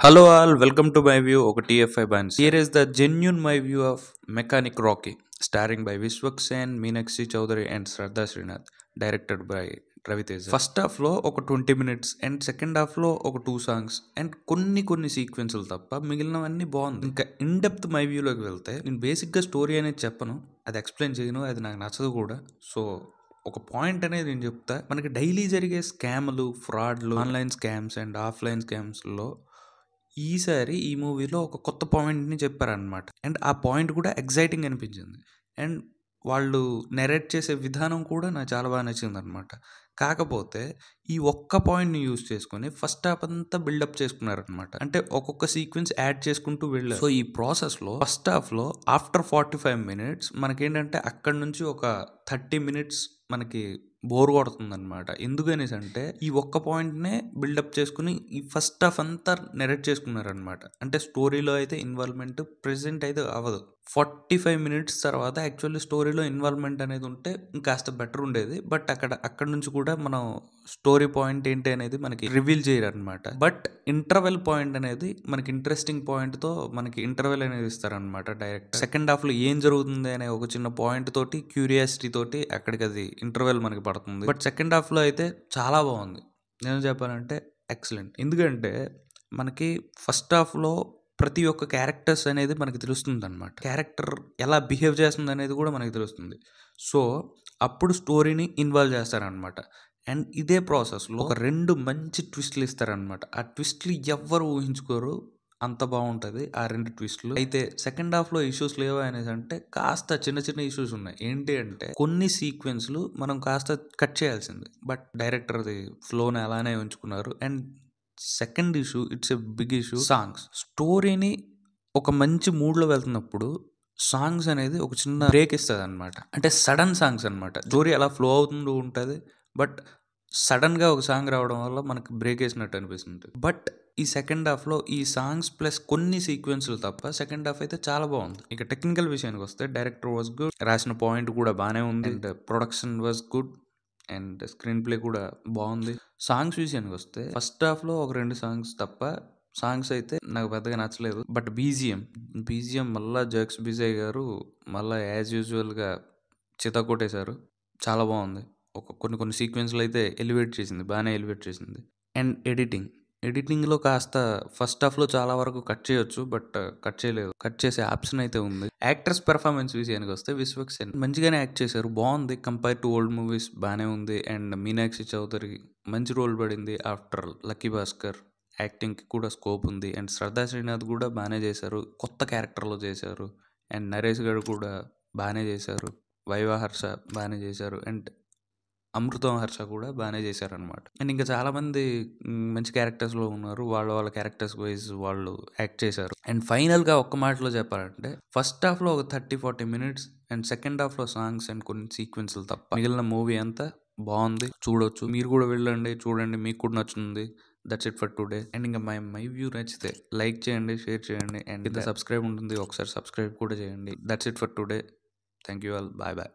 Hello all, welcome to my view ఒక TFI Bands. Here is the genuine my view of Mechanic Rocky, starring by Vishwak Sen, Meenakshi Chowdhury and Shraddha Srinath, directed by Ravi Teja. First half లో ఒక 20 minutes and second half లో ఒక 2 songs and కొన్ని సీక్వెన్సులు తప్ప మిగిలినవన్నీ బాగుంది. ఇంకా ఇన్ డెప్త్ మై వ్యూలోకి వెళ్తే నేను బేసిక్ గా స్టోరీ అనేది చెప్పను, అది ఎక్స్ప్లెయిన్ చేయను, అది నాకు నచ్చదు కూడా. సో ఒక పాయింట్ అనేది నేను చెప్తా. మనకి డైలీ జరిగే స్కామ్లు, ఫ్రాడ్లు, online scams and offline scams లో ఈసారి ఈ మూవీలో ఒక కొత్త పాయింట్ని చెప్పారనమాట. అండ్ ఆ పాయింట్ కూడా ఎగ్జైటింగ్ అనిపించింది. అండ్ వాళ్ళు నెరేట్ చేసే విధానం కూడా నాకు చాలా బాగా నచ్చింది అనమాట. కాకపోతే ఈ ఒక్క పాయింట్ని యూజ్ చేసుకొని ఫస్ట్ హాఫ్ అంతా బిల్డప్ చేసుకున్నారనమాట. అంటే ఒక్కొక్క సీక్వెన్స్ యాడ్ చేసుకుంటూ వెళ్ళారు. సో ఈ ప్రాసెస్లో ఫస్ట్ హాఫ్లో ఆఫ్టర్ 45 మినిట్స్ మనకేంటంటే అక్కడ నుంచి ఒక 30 మినిట్స్ మనకి బోర్ కొడుతుంది అనమాట. ఎందుకనేసి అంటే ఈ ఒక్క పాయింట్నే బిల్డప్ చేసుకుని ఈ ఫస్ట్ హాఫ్ అంతా నెరేట్ చేసుకున్నారనమాట. అంటే స్టోరీలో అయితే ఇన్వాల్వ్మెంట్ ప్రెసెంట్ అయితే అవ్వదు. 45 మినిట్స్ తర్వాత యాక్చువల్లీ స్టోరీలో ఇన్వాల్వ్మెంట్ అనేది ఉంటే ఇంకాస్త బెటర్ ఉండేది. బట్ అక్కడ నుంచి కూడా మనం స్టోరీ పాయింట్ ఏంటి అనేది మనకి రివీల్ చేయరు అనమాట. బట్ ఇంటర్వెల్ పాయింట్ అనేది మనకి ఇంట్రెస్టింగ్ పాయింట్ తో మనకి ఇంటర్వెల్ అనేది ఇస్తారనమాట. డైరెక్ట్ సెకండ్ హాఫ్ లో ఏం జరుగుతుంది అనే ఒక చిన్న పాయింట్ తోటి, క్యూరియాసిటీ తోటి అక్కడికి అది ఇంటర్వెల్ మనకి పడుతుంది. బట్ సెకండ్ హాఫ్ లో అయితే చాలా బాగుంది. నేను చెప్పాలంటే ఎక్సలెంట్. ఎందుకంటే మనకి ఫస్ట్ హాఫ్ లో ప్రతి ఒక్క క్యారెక్టర్స్ అనేది మనకి తెలుస్తుంది అనమాట. క్యారెక్టర్ ఎలా బిహేవ్ చేస్తుంది అనేది కూడా మనకి తెలుస్తుంది. సో అప్పుడు స్టోరీని ఇన్వాల్వ్ చేస్తారనమాట. అండ్ ఇదే ప్రాసెస్లో ఒక 2 మంచి ట్విస్ట్లు ఇస్తారనమాట. ఆ ట్విస్ట్లు ఎవ్వరు ఊహించుకోరు, అంత బాగుంటుంది ఆ 2 ట్విస్ట్లు. అయితే సెకండ్ హాఫ్లో ఇష్యూస్ లేవు అనేసి అంటే కాస్త చిన్న ఇష్యూస్ ఉన్నాయి. ఏంటి అంటే కొన్ని సీక్వెన్స్లు మనం కాస్త కట్ చేయాల్సింది, బట్ డైరెక్టర్ది ఫ్లోని అలానే ఉంచుకున్నారు. And second issue, it's a big issue, songs. స్టోరీని ఒక మంచి మూడ్లో వెళ్తున్నప్పుడు సాంగ్స్ అనేది ఒక చిన్న బ్రేక్ ఇస్తుంది అనమాట. అంటే సడన్ సాంగ్స్ అనమాట. స్టోరీ అలా ఫ్లో అవుతుంటూ ఉంటుంది, బట్ సడన్గా ఒక సాంగ్ రావడం వల్ల మనకు బ్రేక్ వేసినట్టు అనిపిస్తుంది. బట్ ఈ సెకండ్ హాఫ్లో ఈ సాంగ్స్ ప్లస్ కొన్ని సీక్వెన్స్లు తప్ప సెకండ్ హాఫ్ అయితే చాలా బాగుంది. ఇక టెక్నికల్ విషయానికి వస్తే డైరెక్టర్ వాజ్ గుడ్, రాసిన పాయింట్ కూడా బాగానే ఉంది, and production was good, and screen play కూడా బాగుంది. సాంగ్స్ విషయానికి వస్తే ఫస్ట్ హాఫ్లో ఒక 2 సాంగ్స్ తప్ప సాంగ్స్ అయితే నాకు పెద్దగా నచ్చలేదు. బట్ బీజిఎం మళ్ళా జక్స్ బిజయ్ గారు మళ్ళీ యాజ్ యూజువల్గా చితకొట్టేశారు. చాలా బాగుంది. కొన్ని సీక్వెన్స్లు అయితే బాగానే ఎలివేట్ చేసింది. అండ్ ఎడిటింగ్లో కాస్త ఫస్ట్ హాఫ్లో చాలా వరకు కట్ చేయొచ్చు, బట్ కట్ చేయలేదు. కట్ చేసే ఆప్షన్ అయితే ఉంది. యాక్టర్స్ పెర్ఫార్మెన్స్ విషయానికి వస్తే విశ్వక్ సేన్ మంచిగానే యాక్ట్ చేశారు, బాగుంది. కంపేర్ టు ఓల్డ్ మూవీస్ బాగానే ఉంది. అండ్ మీనాక్షి చౌదరి మంచి రోల్ పడింది ఆఫ్టర్ లక్కీ భాస్కర్. యాక్టింగ్కి కూడా స్కోప్ ఉంది. అండ్ శ్రద్ధా శ్రీనాథ్ కూడా బాగానే చేశారు, కొత్త క్యారెక్టర్లో చేశారు. అండ్ నరేష్ గారు కూడా బాగానే చేశారు. వైవా హర్ష బాగానే చేశారు. అండ్ అమృతం హర్ష కూడా బాగానే చేశారనమాట. అండ్ ఇంకా చాలామంది మంచి క్యారెక్టర్స్లో ఉన్నారు. వాళ్ళ క్యారెక్టర్స్ వైజ్ వాళ్ళు యాక్ట్ చేశారు. అండ్ ఫైనల్గా ఒక్క మాటలో చెప్పాలంటే ఫస్ట్ హాఫ్లో ఒక 30-40 మినిట్స్ అండ్ సెకండ్ హాఫ్లో సాంగ్స్ అండ్ కొన్ని సీక్వెన్స్లు తప్ప మిగిలిన మూవీ అంతా బాగుంది, చూడొచ్చు. మీరు కూడా వెళ్ళండి, చూడండి, మీకు కూడా నచ్చుతుంది. That's it for today. And ఇంకా మై వ్యూ నచ్చితే లైక్ చేయండి, షేర్ చేయండి, అండ్ సబ్స్క్రైబ్ ఉంటుంది, ఒకసారి సబ్స్క్రైబ్ కూడా చేయండి. That's it for today. Thank you all. Bye.